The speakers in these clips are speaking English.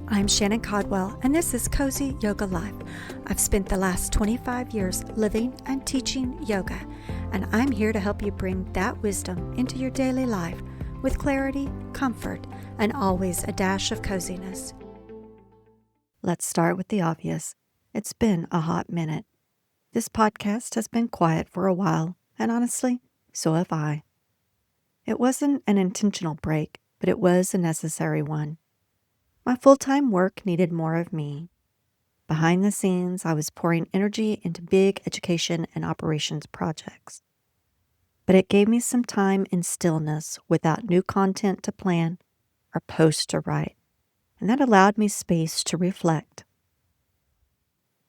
I'm Shannon Codwell, and this is Cozy Yoga Life. I've spent the last 25 years living and teaching yoga, and I'm here to help you bring that wisdom into your daily life with clarity, comfort, and always a dash of coziness. Let's start with the obvious. It's been a hot minute. This podcast has been quiet for a while, and honestly, so have I. It wasn't an intentional break, but it was a necessary one. My full-time work needed more of me. Behind the scenes, I was pouring energy into big education and operations projects. But it gave me some time in stillness without new content to plan or posts to write, and that allowed me space to reflect.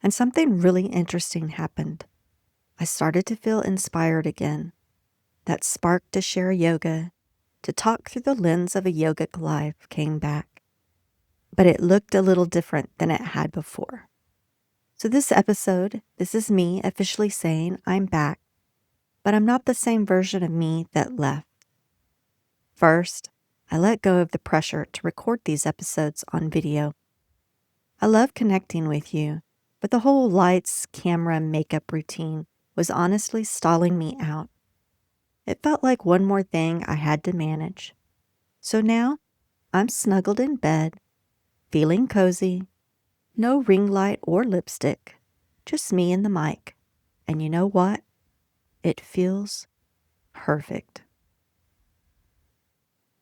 And something really interesting happened. I started to feel inspired again. That spark to share yoga, to talk through the lens of a yogic life came back. But it looked a little different than it had before. So this episode, this is me officially saying I'm back, but I'm not the same version of me that left. First, I let go of the pressure to record these episodes on video. I love connecting with you, but the whole lights, camera, makeup routine was honestly stalling me out. It felt like one more thing I had to manage. So now, I'm snuggled in bed, feeling cozy, no ring light or lipstick, just me and the mic. And you know what? It feels perfect.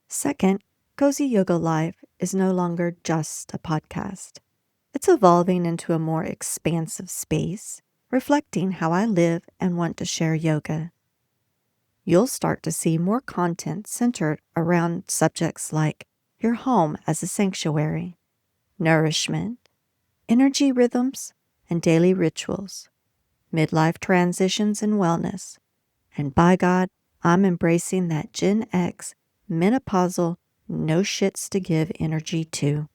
Second, Cozy Yoga Life is no longer just a podcast. It's evolving into a more expansive space, reflecting how I live and want to share yoga. You'll start to see more content centered around subjects like your home as a sanctuary, nourishment, energy rhythms and daily rituals, midlife transitions and wellness. And by God, I'm embracing that Gen X, menopausal, no shits to give energy too.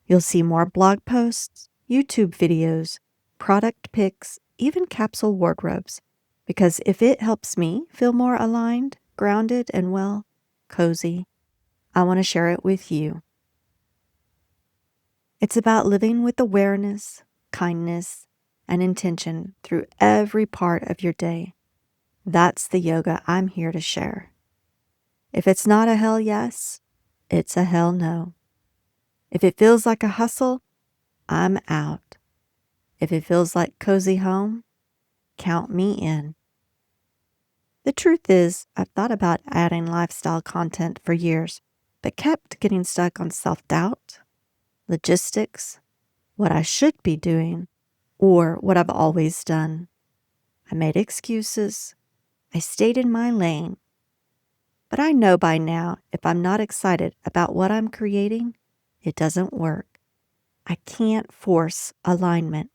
You'll see more blog posts, YouTube videos, product pics, even capsule wardrobes. Because if it helps me feel more aligned, grounded, and cozy, I want to share it with you. It's about living with awareness, kindness, and intention through every part of your day. That's the yoga I'm here to share. If it's not a hell yes, it's a hell no. If it feels like a hustle, I'm out. If it feels like cozy home, count me in. The truth is, I've thought about adding lifestyle content for years, but kept getting stuck on self-doubt, logistics, what I should be doing, or what I've always done. I made excuses. I stayed in my lane. But I know by now, if I'm not excited about what I'm creating, it doesn't work. I can't force alignment.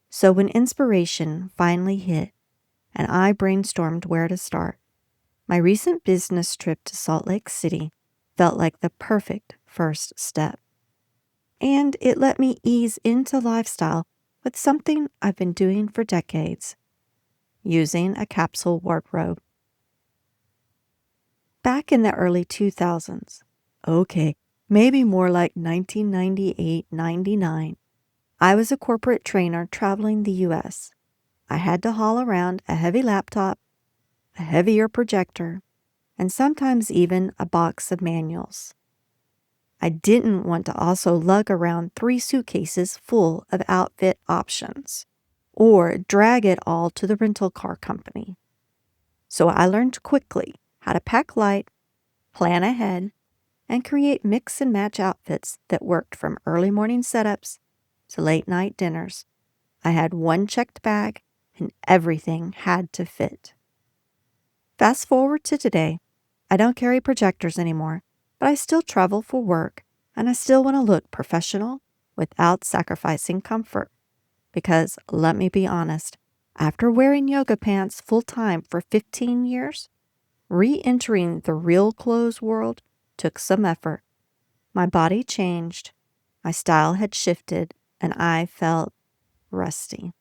So when inspiration finally hit, and I brainstormed where to start, my recent business trip to Salt Lake City felt like the perfect first step. And it let me ease into lifestyle with something I've been doing for decades, using a capsule wardrobe. Back in the early 2000s, maybe more like 1998-99, I was a corporate trainer traveling the U.S. I had to haul around a heavy laptop, a heavier projector, and sometimes even a box of manuals. I didn't want to also lug around 3 suitcases full of outfit options or drag it all to the rental car company. So I learned quickly how to pack light, plan ahead, and create mix and match outfits that worked from early morning setups to late night dinners. I had one checked bag and everything had to fit. Fast forward to today, I don't carry projectors anymore, but I still travel for work and I still want to look professional without sacrificing comfort. Because let me be honest, after wearing yoga pants full time for 15 years, re-entering the real clothes world took some effort. My body changed, my style had shifted, and I felt rusty.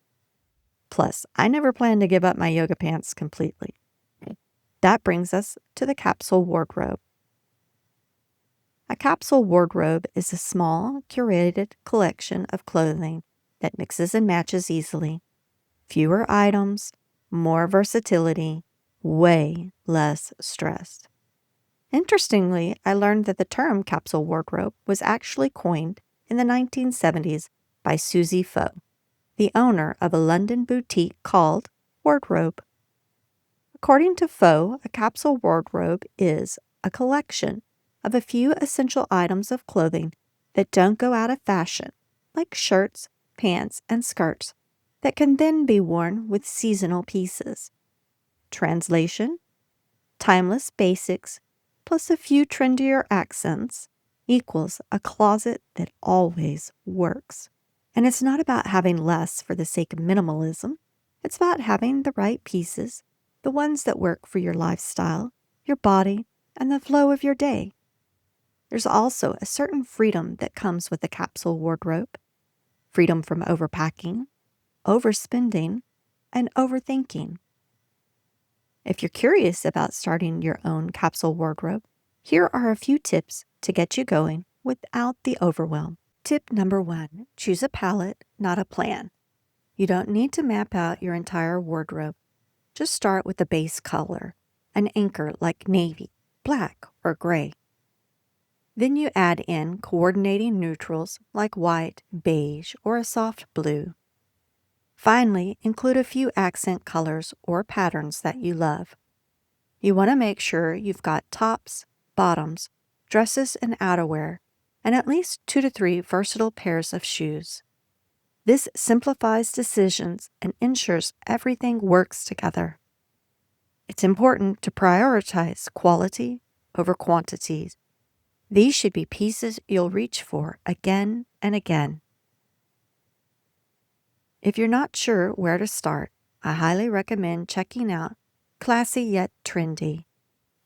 Plus, I never planned to give up my yoga pants completely. That brings us to the capsule wardrobe. A capsule wardrobe is a small, curated collection of clothing that mixes and matches easily. Fewer items, more versatility, way less stress. Interestingly, I learned that the term capsule wardrobe was actually coined in the 1970s by Susie Faux, the owner of a London boutique called Wardrobe. According to Faux, a capsule wardrobe is a collection of a few essential items of clothing that don't go out of fashion, like shirts, pants, and skirts, that can then be worn with seasonal pieces. Translation: timeless basics plus a few trendier accents equals a closet that always works. And it's not about having less for the sake of minimalism. It's about having the right pieces, the ones that work for your lifestyle, your body, and the flow of your day. There's also a certain freedom that comes with a capsule wardrobe. Freedom from overpacking, overspending, and overthinking. If you're curious about starting your own capsule wardrobe, here are a few tips to get you going without the overwhelm. Tip number 1, choose a palette, not a plan. You don't need to map out your entire wardrobe. Just start with a base color, an anchor like navy, black, or gray. Then you add in coordinating neutrals like white, beige, or a soft blue. Finally, include a few accent colors or patterns that you love. You want to make sure you've got tops, bottoms, dresses, and outerwear, and at least 2 to 3 versatile pairs of shoes. This simplifies decisions and ensures everything works together. It's important to prioritize quality over quantities. These should be pieces you'll reach for again and again. If you're not sure where to start, I highly recommend checking out Classy Yet Trendy.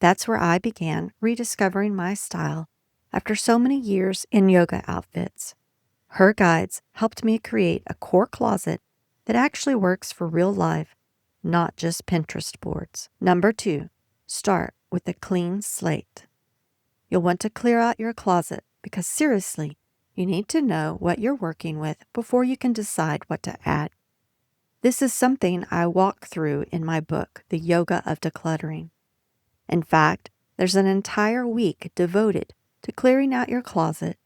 That's where I began rediscovering my style after so many years in yoga outfits. Her guides helped me create a core closet that actually works for real life, not just Pinterest boards. Number 2, start with a clean slate. You'll want to clear out your closet because seriously, you need to know what you're working with before you can decide what to add. This is something I walk through in my book, The Yoga of Decluttering. In fact, there's an entire week devoted to clearing out your closet,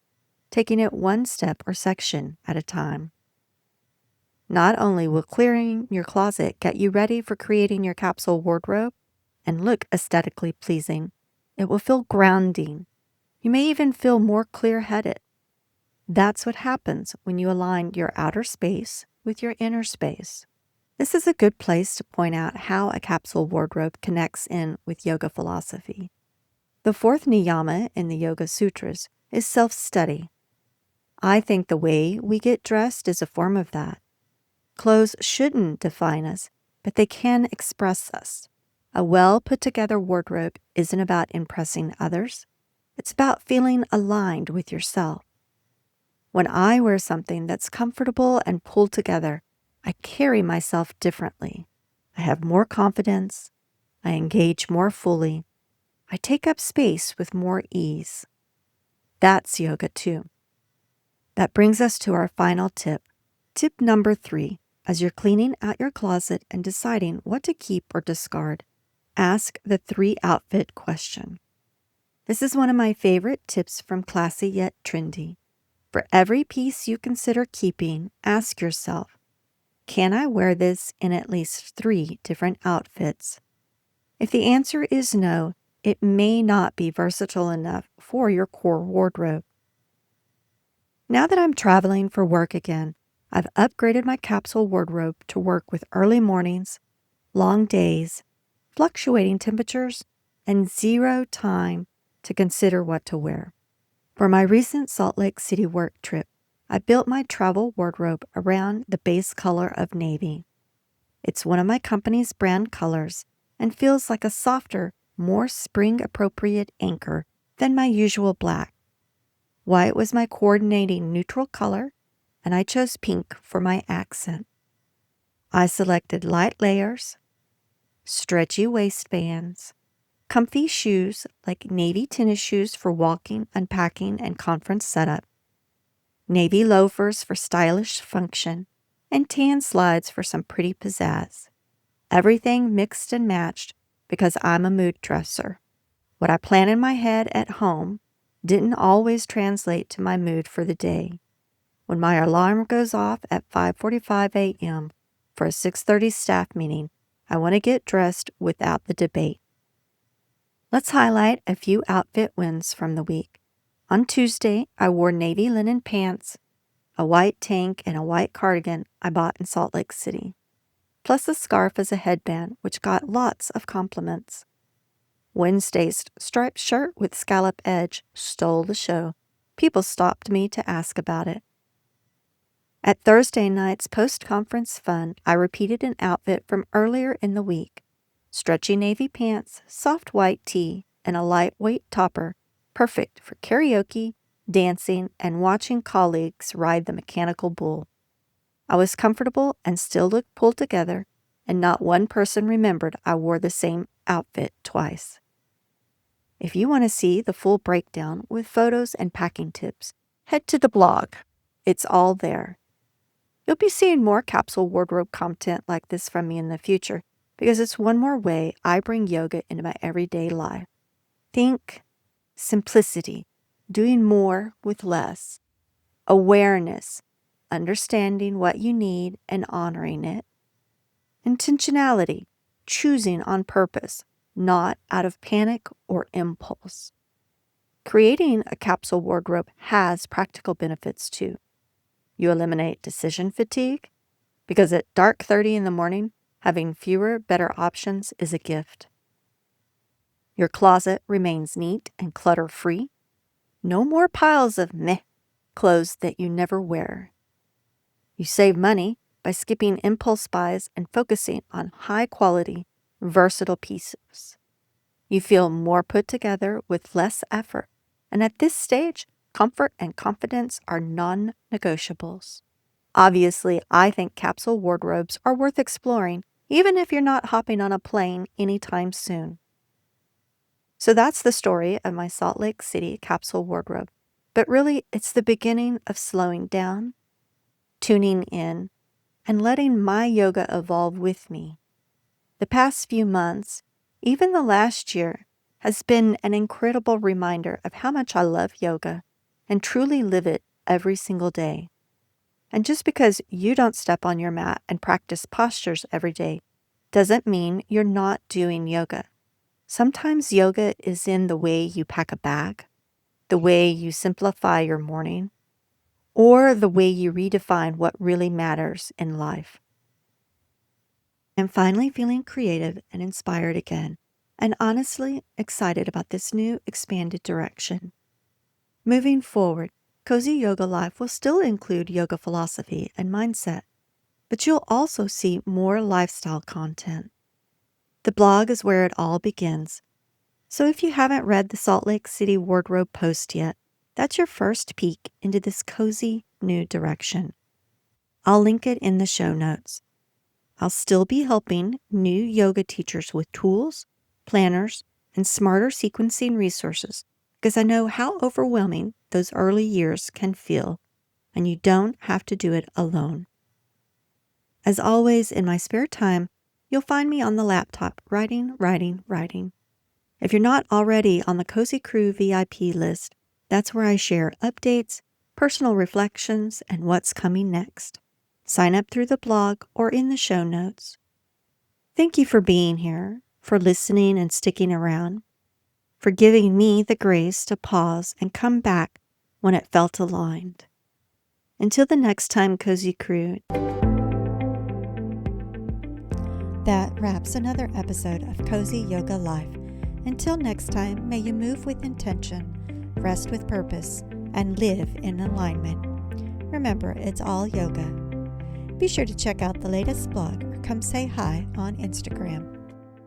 taking it one step or section at a time. Not only will clearing your closet get you ready for creating your capsule wardrobe and look aesthetically pleasing, it will feel grounding. You may even feel more clear-headed. That's what happens when you align your outer space with your inner space. This is a good place to point out how a capsule wardrobe connects in with yoga philosophy. The 4th niyama in the Yoga Sutras is self-study. I think the way we get dressed is a form of that. Clothes shouldn't define us, but they can express us. A well-put-together wardrobe isn't about impressing others. It's about feeling aligned with yourself. When I wear something that's comfortable and pulled together, I carry myself differently. I have more confidence. I engage more fully. I take up space with more ease. That's yoga too. That brings us to our final tip. Tip number 3. As you're cleaning out your closet and deciding what to keep or discard, ask the 3 outfit question. This is one of my favorite tips from Classy Yet Trendy. For every piece you consider keeping, ask yourself, can I wear this in at least 3 different outfits? If the answer is no, it may not be versatile enough for your core wardrobe. Now that I'm traveling for work again, I've upgraded my capsule wardrobe to work with early mornings, long days, fluctuating temperatures, and 0 time to consider what to wear. For my recent Salt Lake City work trip, I built my travel wardrobe around the base color of navy. It's one of my company's brand colors and feels like a softer, more spring-appropriate anchor than my usual black. White was my coordinating neutral color, and I chose pink for my accent. I selected light layers, stretchy waistbands, comfy shoes like navy tennis shoes for walking, unpacking, and conference setup, navy loafers for stylish function, and tan slides for some pretty pizzazz. Everything mixed and matched because I'm a mood dresser. What I plan in my head at home didn't always translate to my mood for the day. When my alarm goes off at 5:45 a.m. for a 6:30 staff meeting, I want to get dressed without the debate. Let's highlight a few outfit wins from the week. On Tuesday, I wore navy linen pants, a white tank, and a white cardigan I bought in Salt Lake City, plus a scarf as a headband, which got lots of compliments. Wednesday's striped shirt with scallop edge stole the show. People stopped me to ask about it. At Thursday night's post-conference fun, I repeated an outfit from earlier in the week. Stretchy navy pants, soft white tee, and a lightweight topper, perfect for karaoke, dancing, and watching colleagues ride the mechanical bull. I was comfortable and still looked pulled together, and not one person remembered I wore the same outfit twice. If you want to see the full breakdown with photos and packing tips, head to the blog. It's all there. You'll be seeing more capsule wardrobe content like this from me in the future because it's one more way I bring yoga into my everyday life. Think simplicity, doing more with less, awareness, understanding what you need and honoring it, intentionality, choosing on purpose, not out of panic or impulse. Creating a capsule wardrobe has practical benefits too. You eliminate decision fatigue because at dark 30 in the morning, having fewer, better options is a gift. Your closet remains neat and clutter-free. No more piles of meh clothes that you never wear. You save money by skipping impulse buys and focusing on high-quality, versatile pieces. You feel more put together with less effort, and at this stage, comfort and confidence are non-negotiables. Obviously, I think capsule wardrobes are worth exploring, even if you're not hopping on a plane anytime soon. So that's the story of my Salt Lake City capsule wardrobe. But really, it's the beginning of slowing down, tuning in, and letting my yoga evolve with me. The past few months, even the last year, has been an incredible reminder of how much I love yoga and truly live it every single day. And just because you don't step on your mat and practice postures every day doesn't mean you're not doing yoga. Sometimes yoga is in the way you pack a bag, the way you simplify your morning, or the way you redefine what really matters in life. I'm finally feeling creative and inspired again, and honestly excited about this new expanded direction. Moving forward, Cozy Yoga Life will still include yoga philosophy and mindset, but you'll also see more lifestyle content. The blog is where it all begins, so if you haven't read the Salt Lake City wardrobe post yet, that's your first peek into this cozy new direction. I'll link it in the show notes. I'll still be helping new yoga teachers with tools, planners, and smarter sequencing resources because I know how overwhelming those early years can feel, and you don't have to do it alone. As always, in my spare time, you'll find me on the laptop writing. If you're not already on the Cozy Crew VIP list, that's where I share updates, personal reflections, and what's coming next. Sign up through the blog or in the show notes. Thank you for being here, for listening and sticking around, for giving me the grace to pause and come back when it felt aligned. Until the next time, Cozy Crew. That wraps another episode of Cozy Yoga Life. Until next time, may you move with intention, rest with purpose, and live in alignment. Remember, it's all yoga. Be sure to check out the latest blog or come say hi on Instagram.